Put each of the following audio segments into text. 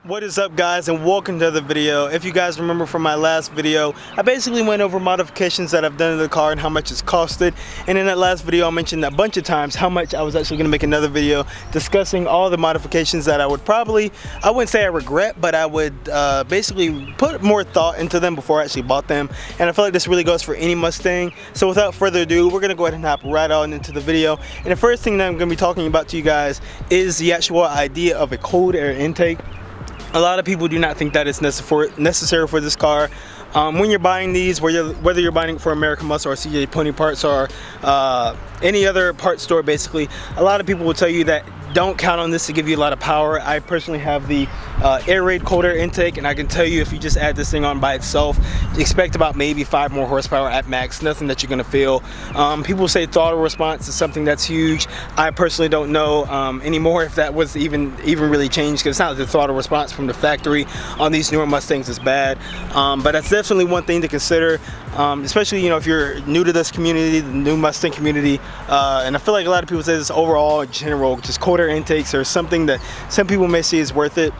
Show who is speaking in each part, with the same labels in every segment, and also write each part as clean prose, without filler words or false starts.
Speaker 1: What is up, guys, and welcome to the video. If you guys remember from my last video, I basically went over modifications that I've done to the car and how much it's costed. And in that last video I mentioned a bunch of times how much I was actually going to make another video discussing all the modifications that I wouldn't say I regret, but I would basically put more thought into them before I actually bought them. And I feel like this really goes for any Mustang. So without further ado, we're going to go ahead and hop right on into the video. And the first thing that I'm going to be talking about to you guys is the actual idea of a cold air intake. A lot of people do not think that it's necessary for this car. When you're buying these, whether you're buying it for American Muscle or CJ Pony Parts or any other parts store, basically, a lot of people will tell you that don't count on this to give you a lot of power. I personally have the air raid cold air intake, and I can tell you if you just add this thing on by itself, expect about maybe 5 more horsepower at max, nothing that you're gonna feel. People say throttle response is something that's huge. I personally don't know anymore if that was even really changed, because it's not the throttle response from the factory on these newer Mustangs is bad. But that's definitely one thing to consider, especially if you're new to this community, the new Mustang community. And I feel like a lot of people say this overall in general, just cold air intakes are something that some people may see is worth it.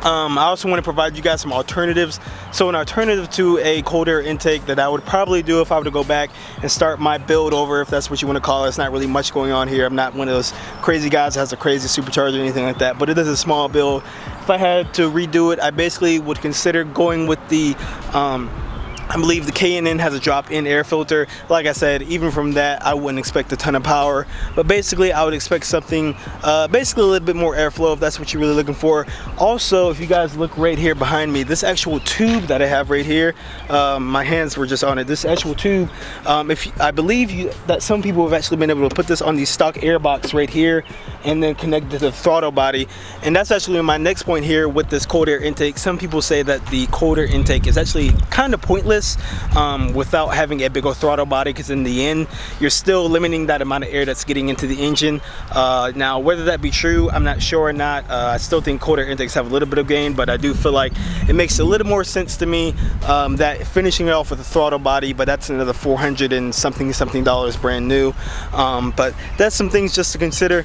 Speaker 1: I also want to provide you guys some alternatives. So an alternative to a cold air intake that I would probably do if I were to go back and start my build over, if that's what you want to call it. It's not really much going on here. I'm not one of those crazy guys that has a crazy supercharger or anything like that, but it is a small build. If I had to redo it, I basically would consider going with the I believe the K&N has a drop-in air filter. Like I said, even from that, I wouldn't expect a ton of power. But basically, I would expect something, basically a little bit more airflow if that's what you're really looking for. Also, if you guys look right here behind me, this actual tube that I have right here, my hands were just on it. This actual tube, I believe that some people have actually been able to put this on the stock air box right here and then connect it to the throttle body. And that's actually my next point here with this cold air intake. Some people say that the cold air intake is actually kind of pointless without having a big old throttle body, because in the end you're still limiting that amount of air that's getting into the engine. Now whether that be true, I'm not sure or not. I still think cold air intakes have a little bit of gain, but I do feel like it makes a little more sense to me that finishing it off with a throttle body, but that's another $400 and something dollars brand new. But that's some things just to consider.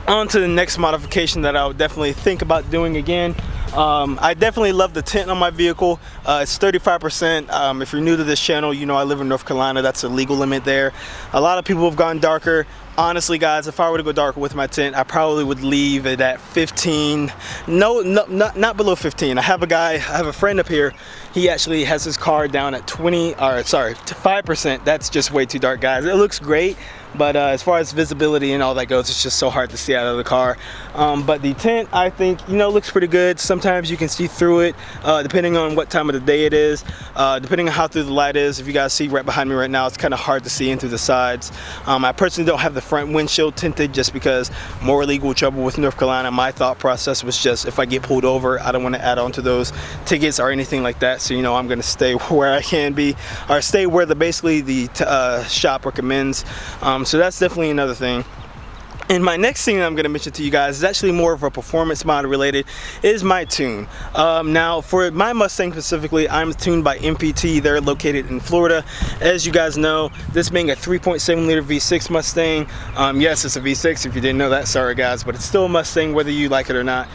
Speaker 1: On to the next modification that I would definitely think about doing again. I definitely love the tint on my vehicle. It's 35%. If you're new to this channel, you know I live in North Carolina. That's a legal limit there. A lot of people have gone darker. Honestly, guys, if I were to go darker with my tint, I probably would leave it at 15. No, not below 15. I have a friend up here. He actually has his car down at 5%. That's just way too dark, guys. It looks great, but as far as visibility and all that goes, it's just so hard to see out of the car. But the tint, I think, looks pretty good. Sometimes you can see through it, depending on what time of the day it is, depending on how through the light is. If you guys see right behind me right now, it's kind of hard to see into the sides. I personally don't have the front windshield tinted just because more legal trouble with North Carolina. My thought process was just, if I get pulled over, I don't want to add on to those tickets or anything like that. So I'm going to stay where I can be, or stay where basically the shop recommends. So that's definitely another thing. And my next thing that I'm going to mention to you guys is actually more of a performance mod related, is my tune. Now for my Mustang specifically, I'm tuned by MPT. They're located in Florida. As you guys know, this being a 3.7 liter V6 Mustang, yes, it's a V6 if you didn't know that, sorry guys, but it's still a Mustang whether you like it or not.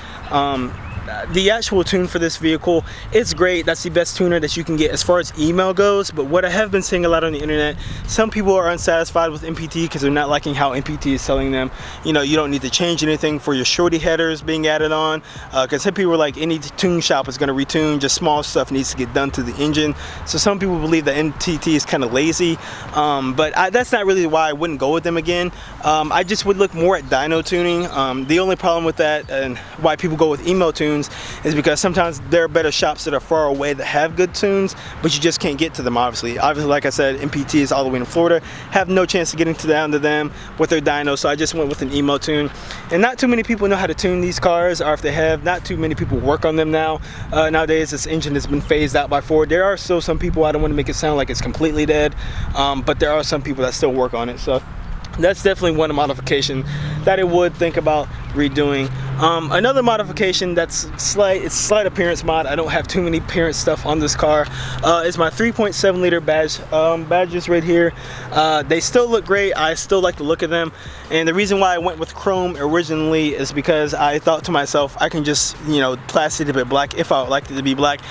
Speaker 1: The actual tune for this vehicle, it's great. That's the best tuner that you can get as far as email goes. But what I have been seeing a lot on the internet, some people are unsatisfied with MPT because they're not liking how MPT is selling them. You don't need to change anything for your shorty headers being added on, because some people are like, any tune shop is going to retune, just small stuff needs to get done to the engine. So some people believe that MPT is kind of lazy, but that's not really why I wouldn't go with them again. I just would look more at dyno tuning. The only problem with that, and why people go with email tunes, is because sometimes there are better shops that are far away that have good tunes, but you just can't get to them. Obviously, like I said, MPT is all the way in Florida. Have no chance of getting down to them with their dyno, so I just went with an emo tune. And not too many people know how to tune these cars, or if they have, not too many people work on them now. Nowadays, this engine has been phased out by Ford. There are still some people, I don't want to make it sound like it's completely dead, but there are some people that still work on it. So that's definitely one modification that I would think about redoing. Another modification that's it's slight appearance mod. I don't have too many appearance stuff on this car. Is my 3.7 liter badges right here. They still look great. I still like the look of them, and the reason why I went with chrome originally is because I thought to myself, I can just, you know, plastic it black if I would like it to be black.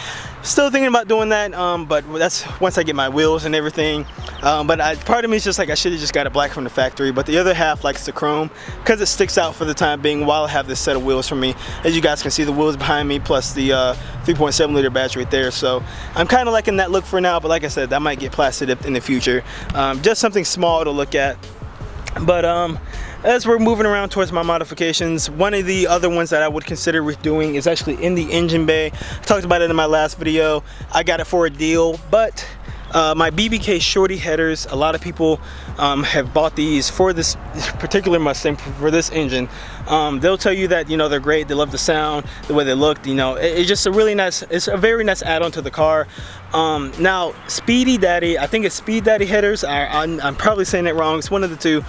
Speaker 1: Still thinking about doing that, but that's once I get my wheels and everything. But part of me is just like, I should have just got it black from the factory, but the other half likes the chrome because it sticks out for the time being while I have this set of wheels for me. As you guys can see, the wheels behind me plus the 3.7 liter badge right there. So I'm kind of liking that look for now, but like I said, that might get plastic in the future. Just something small to look at. But as we're moving around towards my modifications, one of the other ones that I would consider redoing is actually in the engine bay. I talked about it in my last video. I got it for a deal, but my BBK shorty headers, a lot of people have bought these for this particular Mustang, for this engine. They'll tell you that, you know, they're great, they love the sound, the way they look, you know, it's just a really nice, it's a very nice add-on to the car. Now Speedy Daddy, I think it's Speed Daddy headers, I'm probably saying it wrong, it's one of the two.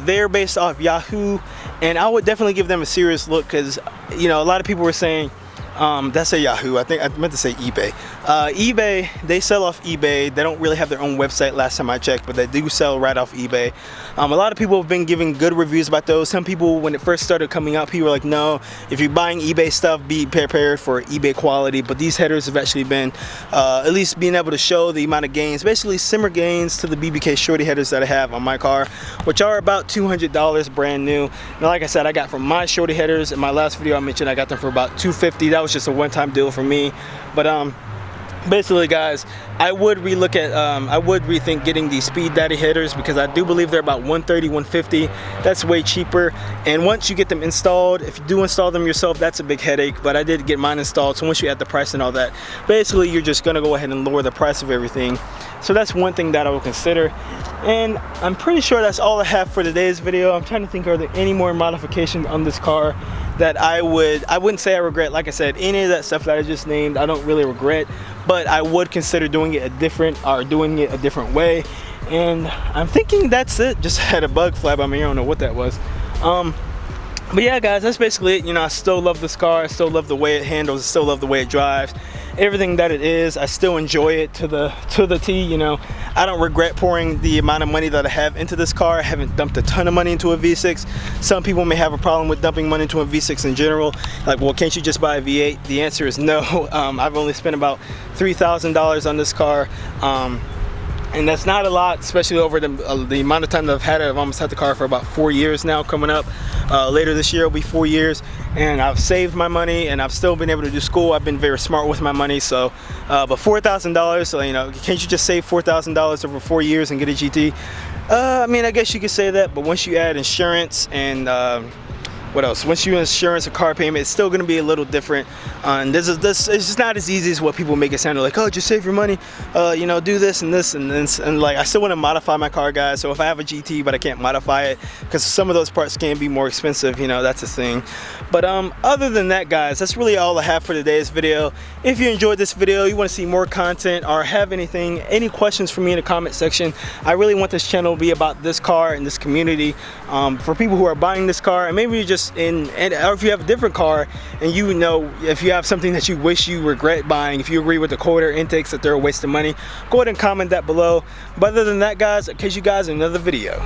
Speaker 1: They're based off Yahoo, and I would definitely give them a serious look because, you know, a lot of people were saying, that's a Yahoo, I think I meant to say eBay. eBay, they sell off eBay. They don't really have their own website last time I checked, but they do sell right off eBay. A lot of people have been giving good reviews about those. Some people, when it first started coming out, people were like, no, if you're buying eBay stuff, be prepared for eBay quality. But these headers have actually been, at least being able to show the amount of gains, basically similar gains to the BBK shorty headers that I have on my car, which are about $200 brand new. Now, like I said, I got from my shorty headers in my last video I mentioned, I got them for about $250. That was just a one-time deal for me. But basically, guys, I would rethink getting these Speed Daddy headers because I do believe they're about $130, $150. That's way cheaper. And once you get them installed, if you do install them yourself, that's a big headache. But I did get mine installed, so once you add the price and all that, basically you're just gonna go ahead and lower the price of everything. So that's one thing that I will consider. And I'm pretty sure that's all I have for today's video. I'm trying to think, are there any more modifications on this car that I wouldn't say I regret. Like I said, any of that stuff that I just named, I don't really regret, but I would consider doing it a different way. And I'm thinking that's it. Just had a bug fly by me, I don't know what that was. But yeah, guys, that's basically it. You know, I still love this car. I still love the way it handles. I still love the way it drives. Everything that it is, I still enjoy it to the T. You know, I don't regret pouring the amount of money that I have into this car. I haven't dumped a ton of money into a V6. Some people may have a problem with dumping money into a V6 in general. Like, well, can't you just buy a V8? The answer is no. I've only spent about $3,000 on this car. And that's not a lot, especially over the amount of time that I've had it. I've almost had the car for about 4 years now coming up. Later this year will be 4 years, and I've saved my money and I've still been able to do school. I've been very smart with my money. So but $4,000, so, you know, can't you just save $4,000 over 4 years and get a GT? I mean, I guess you could say that, but once you add insurance and what else? Once you insurance a car payment, it's still going to be a little different. And this it's just not as easy as what people make it sound like. Oh, just save your money. You know, do this and this and this. And like, I still want to modify my car, guys. So if I have a GT, but I can't modify it because some of those parts can be more expensive, you know, that's a thing. But other than that, guys, that's really all I have for today's video. If you enjoyed this video, you want to see more content or have any questions for me in the comment section, I really want this channel to be about this car and this community, for people who are buying this car, and maybe you just or if you have a different car and you know, if you have something that you wish you regret buying, if you agree with the quarter intakes that they're a waste of money, go ahead and comment that below. But other than that, guys, I'll catch you guys in another video.